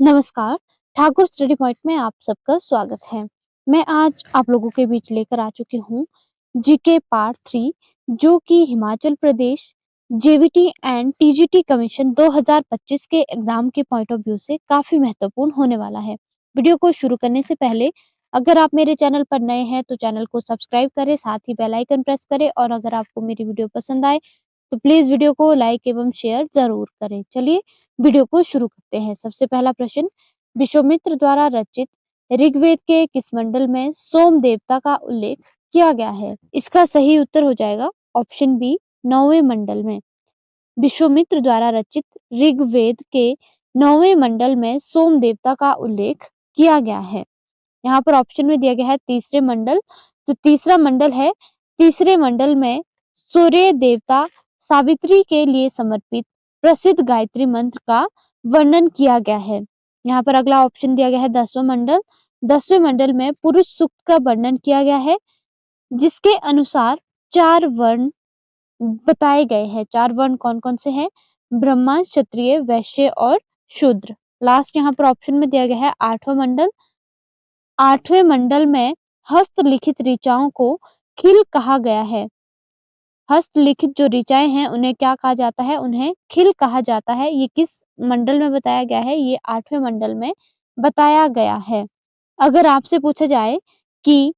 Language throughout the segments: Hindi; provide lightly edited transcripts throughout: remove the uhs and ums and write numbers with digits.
नमस्कार, ठाकुर स्टडी पॉइंट में आप सबका स्वागत है। मैं आज आप लोगों के बीच लेकर आ चुकी हूँ जीके पार्ट 3 जो कि Himachal Pradesh JVT and TGT commission 2025 के एग्जाम के पॉइंट ऑफ व्यू से काफी महत्वपूर्ण होने वाला है। वीडियो को शुरू करने से पहले अगर आप मेरे चैनल पर नए हैं तो चैनल को सब्सक्राइब करें, साथ ही बेल आइकन प्रेस करें और अगर आपको मेरी वीडियो पसंद आए तो प्लीज वीडियो को लाइक एवं शेयर जरूर करें। चलिए वीडियो को शुरू करते हैं। सबसे पहला प्रश्न, विश्वामित्र द्वारा रचित ऋग्वेद के किस मंडल में सोम देवता का उल्लेख किया गया है? इसका सही उत्तर हो जाएगा ऑप्शन बी, 9वें मंडल में। विश्वामित्र द्वारा रचित ऋग्वेद के 9वें मंडल में सोम देवता का उल्लेख किया गया है। यहाँ पर ऑप्शन में दिया गया है तीसरे मंडल, तो तीसरा मंडल है। तीसरे मंडल में सूर्य देवता सावित्री के लिए समर्पित प्रसिद्ध गायत्री मंत्र का वर्णन किया गया है। यहाँ पर अगला ऑप्शन दिया गया है 10वां मंडल। 10वें मंडल में पुरुष सूक्त का वर्णन किया गया है, जिसके अनुसार 4 वर्ण बताए गए हैं। 4 वर्ण कौन कौन से हैं? ब्रह्मा, क्षत्रिय, वैश्य और शूद्र। लास्ट यहाँ पर ऑप्शन में दिया गया है 8वां मंडल। 8वें मंडल में हस्तलिखित ऋचाओं को खिल कहा गया है। हस्तलिखित जो ऋचाएं हैं उन्हें क्या कहा जाता है? उन्हें खिल कहा जाता है। ये किस मंडल में बताया गया है? ये 8वें मंडल में बताया गया है। अगर आपसे पूछा जाए कि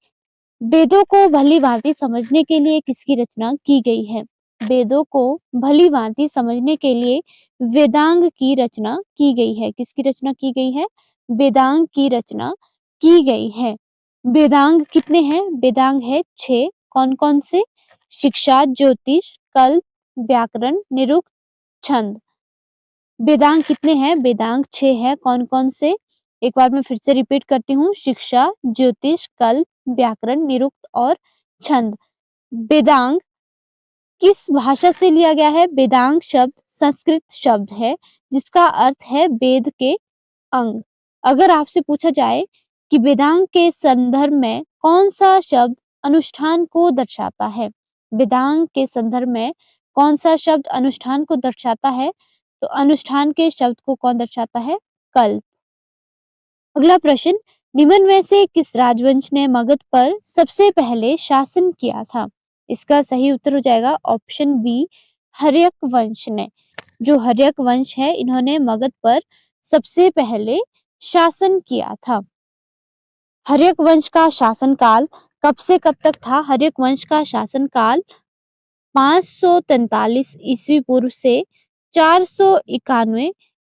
वेदों को भली भांति समझने के लिए किसकी रचना की गई है? वेदों को भली भांति समझने के लिए वेदांग की रचना की गई है। किसकी रचना की गई है? वेदांग की रचना की गई है। वेदांग कितने हैं? वेदांग है 6। कौन कौन से? शिक्षा, ज्योतिष, कल्प, व्याकरण, निरुक्त, छंद। वेदांग कितने हैं? वेदांग 6 है। कौन कौन से? एक बार मैं फिर से रिपीट करती हूँ, शिक्षा, ज्योतिष, कल्प, व्याकरण, निरुक्त और छंद। वेदांग किस भाषा से लिया गया है? वेदांग शब्द संस्कृत शब्द है जिसका अर्थ है वेद के अंग। अगर आपसे पूछा जाए कि वेदांग के संदर्भ में कौन सा शब्द अनुष्ठान को दर्शाता है? वेदांग के संदर्भ में कौन सा शब्द अनुष्ठान को दर्शाता है? तो अनुष्ठान के शब्द को कौन दर्शाता है? कल्प। अगला प्रश्न, निम्न में से किस राजवंश ने मगध पर सबसे पहले शासन किया था? इसका सही उत्तर हो जाएगा ऑप्शन बी, हर्यक वंश ने। जो हर्यक वंश है इन्होंने मगध पर सबसे पहले शासन किया था। हर्यक वंश का शासनकाल कब से कब तक था? हर्यक वंश का शासनकाल 543 ईस्वी पूर्व से 491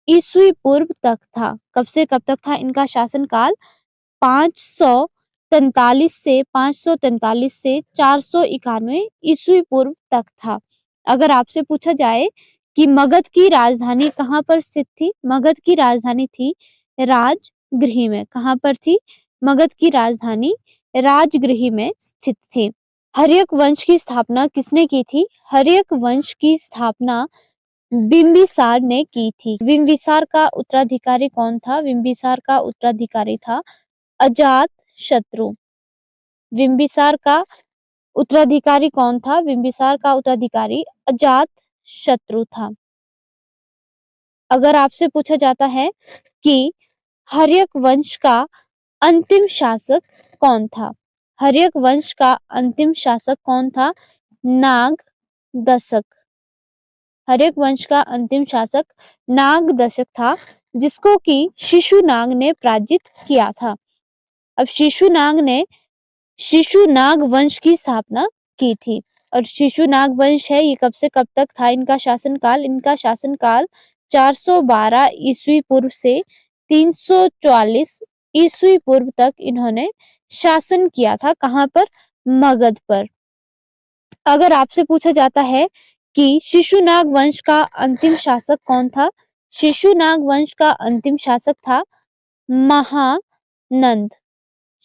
ईस्वी पूर्व तक था। कब से कब तक था इनका शासनकाल? 543 से 491 ईस्वी पूर्व तक था। अगर आपसे पूछा जाए कि मगध की राजधानी कहाँ पर स्थित थी? मगध की राजधानी थी राजगृह में। कहाँ पर थी? मगध की राजधानी राजगृह में स्थित थी। हर्यक वंश की स्थापना किसने की थी? हर्यक वंश की स्थापना बिंबिसार ने की थी। बिंबिसार का उत्तराधिकारी कौन था? बिंबिसार का उत्तराधिकारी था अजात शत्रु। बिंबिसार का उत्तराधिकारी कौन था? बिंबिसार का उत्तराधिकारी अजात शत्रु था। अगर आपसे पूछा जाता है कि हर्यक वंश का अंतिम शासक कौन था? हर्यक वंश का अंतिम शासक कौन था? नागदशक। हर्यक वंश का अंतिम शासक नागदशक था, जिसको कि शिशुनाग ने पराजित किया था। अब शिशुनाग ने शिशुनाग वंश की स्थापना की थी। और शिशुनाग वंश है ये कब से कब तक था इनका शासनकाल? इनका शासनकाल 412 ईस्वी पूर्व से 344 ईस्वी पूर्व तक इन्होंने शासन किया था। कहाँ पर? मगध पर। अगर आपसे पूछा जाता है कि शिशुनाग वंश का अंतिम शासक कौन था? शिशुनाग वंश का अंतिम शासक था महानंद।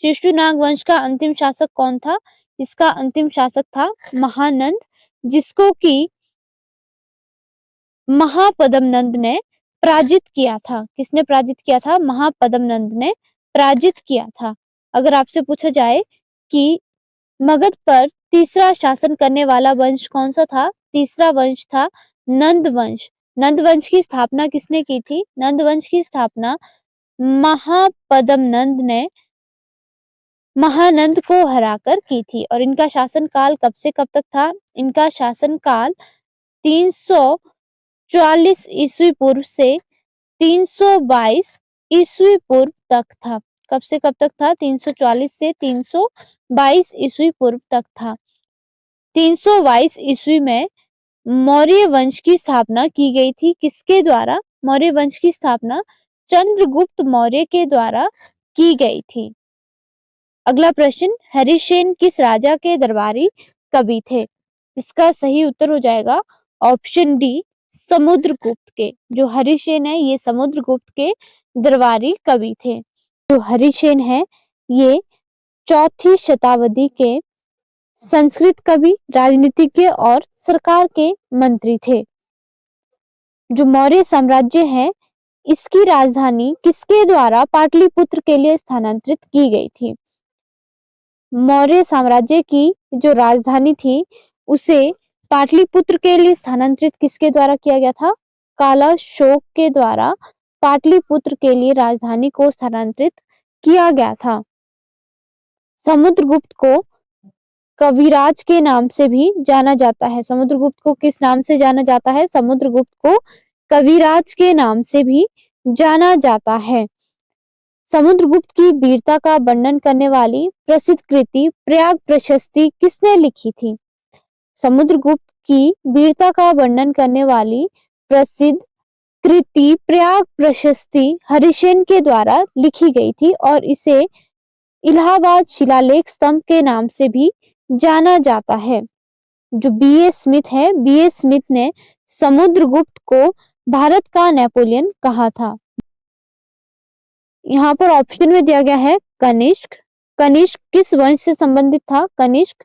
शिशुनाग वंश का अंतिम शासक कौन था? इसका अंतिम शासक था महानंद, जिसको कि महापद्मनंद ने पराजित किया था। किसने पराजित किया था? महापद्मनंद ने पराजित किया था। अगर आपसे पूछा जाए कि मगध पर तीसरा शासन करने वाला वंश कौन सा था? तीसरा वंश था नंद वंश। नंद वंश की स्थापना किसने की थी? नंद वंश की स्थापना महापद्मनंद ने महानंद को हराकर की थी। और इनका शासनकाल कब से कब तक था? इनका शासनकाल 344 ईस्वी पूर्व से 322 ईस्वी पूर्व तक था। कब से कब तक था? 344 से 322 ईस्वी पूर्व तक था। 322 ईस्वी में मौर्य वंश की स्थापना की गई थी। किसके द्वारा? मौर्य वंश की स्थापना चंद्रगुप्त मौर्य के द्वारा की गई थी। अगला प्रश्न, हरिसेन किस राजा के दरबारी कवि थे? इसका सही उत्तर हो जाएगा ऑप्शन डी, समुद्रगुप्त के। जो हरिसेन है ये समुद्रगुप्त के दरबारी कवि थे। जो हरिसेन है ये 4वीं शताब्दी के संस्कृत कवि, राजनीतिज्ञ और सरकार के मंत्री थे। जो मौर्य साम्राज्य है इसकी राजधानी किसके द्वारा पाटलिपुत्र के लिए स्थानांतरित की गई थी? मौर्य साम्राज्य की जो राजधानी थी उसे पाटलिपुत्र के लिए स्थानांतरित किसके द्वारा किया गया था? कालाशोक के द्वारा पाटलिपुत्र के लिए राजधानी को स्थानांतरित किया गया था। समुद्रगुप्त को कविराज के नाम से भी जाना जाता है। समुद्रगुप्त को किस नाम से जाना जाता है? समुद्रगुप्त को कविराज के नाम से भी जाना जाता है। समुद्रगुप्त की वीरता का वर्णन करने वाली प्रसिद्ध कृति प्रयाग प्रशस्ति किसने लिखी थी? समुद्रगुप्त की वीरता का वर्णन करने वाली प्रसिद्ध कृति प्रयाग प्रशस्ति हरिसेन के द्वारा लिखी गई थी और इसे इलाहाबाद शिलालेख स्तंभ के नाम से भी जाना जाता है। जो बी.ए. स्मिथ है, बी.ए. स्मिथ ने समुद्रगुप्त को भारत का नेपोलियन कहा था। यहाँ पर ऑप्शन में दिया गया है कनिष्क। कनिष्क किस वंश से संबंधित था? कनिष्क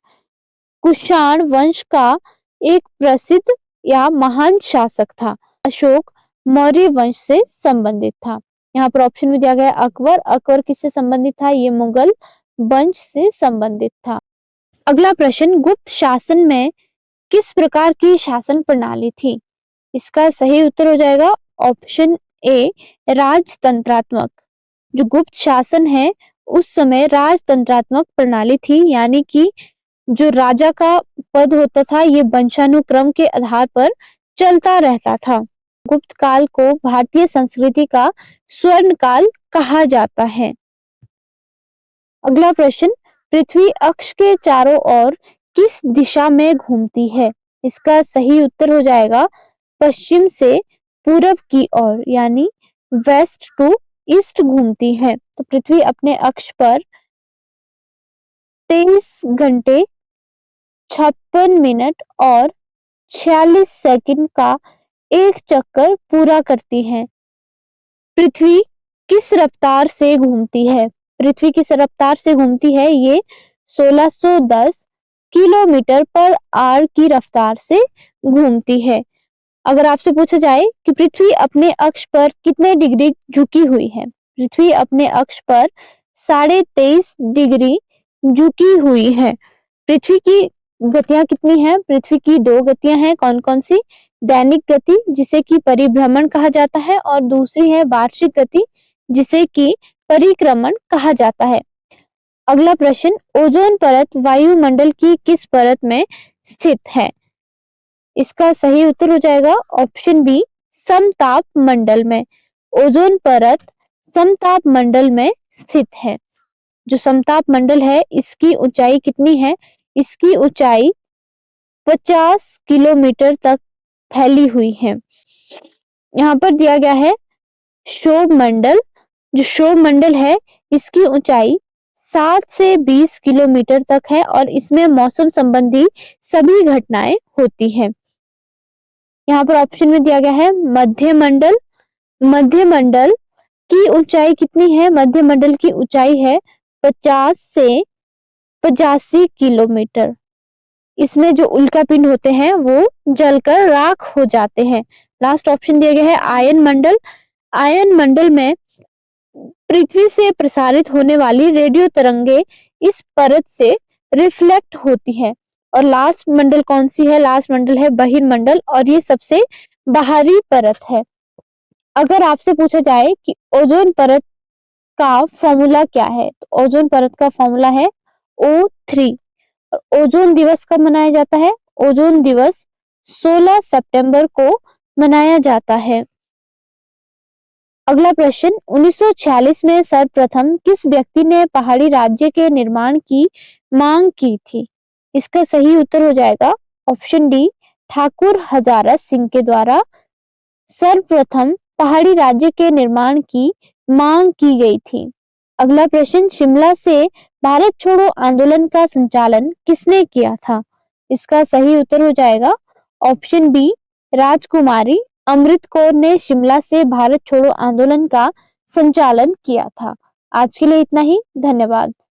कुषाण वंश का एक प्रसिद्ध या महान शासक था। अशोक मौर्य वंश से संबंधित था। यहाँ पर ऑप्शन में दिया गया अकबर। अकबर किससे संबंधित था? ये मुगल वंश से संबंधित था। अगला प्रश्न, गुप्त शासन में किस प्रकार की शासन प्रणाली थी? इसका सही उत्तर हो जाएगा ऑप्शन ए, राजतंत्रात्मक। जो गुप्त शासन है उस समय राजतंत्रात्मक प्रणाली थी, यानी कि जो राजा का पद होता था ये वंशानुक्रम के आधार पर चलता रहता था। गुप्त काल को भारतीय संस्कृति का स्वर्ण काल कहा जाता है। अगला प्रश्न, पृथ्वी अक्ष के चारों ओर किस दिशा में घूमती है? इसका सही उत्तर हो जाएगा पश्चिम से पूरब की ओर, यानी वेस्ट टू ईस्ट घूमती है। तो पृथ्वी अपने अक्ष पर 23 घंटे 56 मिनट और 46 सेकंड का एक चक्कर पूरा करती है। पृथ्वी किस रफ्तार से घूमती है? पृथ्वी किस रफ्तार से घूमती है? ये 1610 किलोमीटर पर आवर की रफ्तार से घूमती है। अगर आपसे पूछा जाए कि पृथ्वी अपने अक्ष पर कितने डिग्री झुकी हुई है? पृथ्वी अपने अक्ष पर 23.5 डिग्री झुकी हुई है। पृथ्वी की गतियां कितनी हैं? पृथ्वी की 2 गतियां हैं। कौन कौन सी? दैनिक गति जिसे कि परिभ्रमण कहा जाता है और दूसरी है वार्षिक गति जिसे कि परिक्रमण कहा जाता है। अगला प्रश्न, ओजोन परत वायुमंडल की किस परत में स्थित है? इसका सही उत्तर हो जाएगा ऑप्शन बी, समताप मंडल में। ओजोन परत समताप मंडल में स्थित है। जो समताप मंडल है इसकी ऊंचाई कितनी है? इसकी ऊंचाई 50 किलोमीटर तक फैली हुई है। यहाँ पर दिया गया है क्षोभ मंडल। जो क्षोभ मंडल है इसकी ऊंचाई 7 से 20 किलोमीटर तक है और इसमें मौसम संबंधी सभी घटनाएं होती हैं। यहाँ पर ऑप्शन में दिया गया है मध्य मंडल। मध्य मंडल की ऊंचाई कितनी है? मध्य मंडल की ऊंचाई है 50 से 85 किलोमीटर। इसमें जो उल्कापिंड होते हैं वो जलकर राख हो जाते हैं। लास्ट ऑप्शन दिया गया है आयन मंडल। आयन मंडल में पृथ्वी से प्रसारित होने वाली रेडियो तरंगे इस परत से रिफ्लेक्ट होती है। और लास्ट मंडल कौन सी है? लास्ट मंडल है बहिर्मंडल और ये सबसे बाहरी परत है। अगर आपसे पूछा जाए कि ओजोन परत का फॉर्मूला क्या है? तो ओजोन परत का फॉर्मूला है O3। और ओजोन दिवस कब मनाया जाता है? ओजोन दिवस 16 सितंबर को मनाया जाता है। अगला प्रश्न, 1946 में सर्वप्रथम किस व्यक्ति ने पहाड़ी राज्य के निर्माण की मांग की थी? इसका सही उत्तर हो जाएगा ऑप्शन डी, ठाकुर हजारा सिंह के द्वारा सर्वप्रथम पहाड़ी राज्य के निर्माण की मांग की गई थी। अगला प्रश्न, शिमला से भारत छोड़ो आंदोलन का संचालन किसने किया था? इसका सही उत्तर हो जाएगा ऑप्शन बी, राजकुमारी अमृत कौर ने शिमला से भारत छोड़ो आंदोलन का संचालन किया था। आज के लिए इतना ही, धन्यवाद।